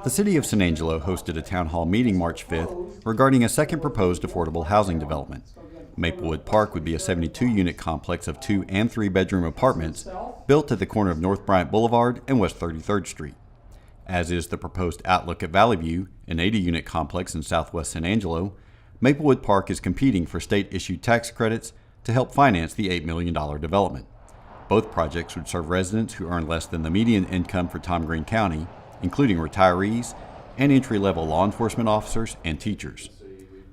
The City of San Angelo hosted a town hall meeting March 5th regarding a second proposed affordable housing development. Maplewood Park would be a 72-unit complex of 2- and 3-bedroom apartments built at the corner of North Bryant Boulevard and West 33rd Street. As is the proposed Outlook at Valley View, an 80-unit complex in southwest San Angelo, Maplewood Park is competing for state-issued tax credits to help finance the $8 million development. Both projects would serve residents who earn less than the median income for Tom Green County, including retirees and entry-level law enforcement officers and teachers.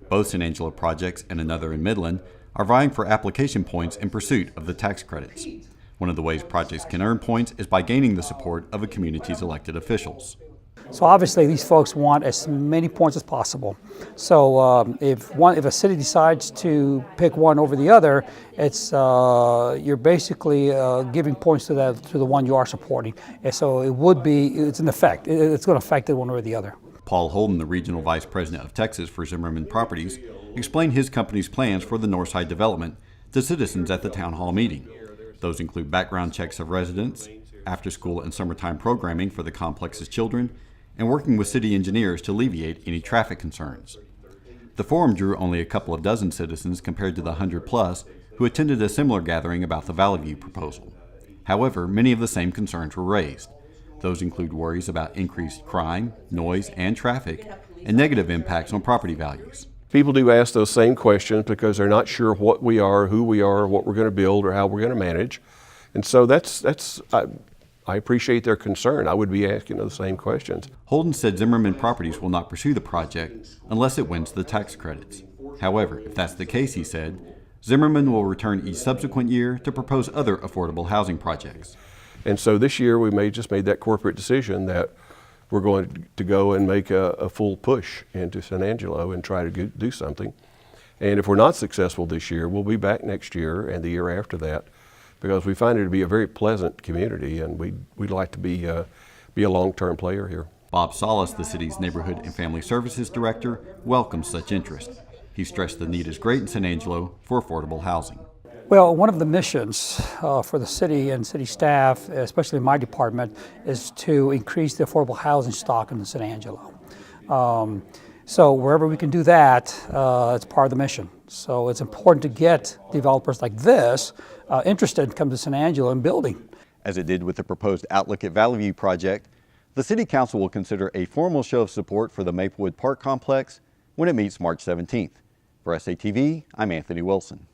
Both San Angelo projects and another in Midland are vying for application points in pursuit of the tax credits. One of the ways projects can earn points is by gaining the support of a community's elected officials. So obviously these folks want as many points as possible. So if a city decides to pick one over the other, it's you're basically giving points to the one you are supporting. And so it's an effect. It's going to affect it one or the other. Paul Holden, the Regional Vice President of Texas for Zimmerman Properties, explained his company's plans for the Northside development to citizens at the town hall meeting. Those include background checks of residents, after-school and summertime programming for the complex's children, and working with city engineers to alleviate any traffic concerns. The forum drew only a couple of dozen citizens compared to the 100-plus who attended a similar gathering about the Valley View proposal. However, many of the same concerns were raised. Those include worries about increased crime, noise, and traffic, and negative impacts on property values. People do ask those same questions because they're not sure what we are, who we are, what we're going to build, or how we're going to manage. And so I appreciate their concern. I would be asking those same questions. Holden said Zimmerman Properties will not pursue the project unless it wins the tax credits. However, if that's the case, he said, Zimmerman will return each subsequent year to propose other affordable housing projects. And so this year we just made that corporate decision that we're going to go and make a full push into San Angelo and try to do something. And if we're not successful this year, we'll be back next year and the year after that, because we find it to be a very pleasant community, and we'd like to be a long-term player here. Bob Salas, the city's Neighborhood and Family Services Director, welcomes such interest. He stressed the need is great in San Angelo for affordable housing. Well, one of the missions for the city and city staff, especially my department, is to increase the affordable housing stock in San Angelo. So wherever we can do that, it's part of the mission. So it's important to get developers like this interested in coming to San Angelo and building. As it did with the proposed Outlook at Valley View project, the City Council will consider a formal show of support for the Maplewood Park complex when it meets March 17th. For SATV, I'm Anthony Wilson.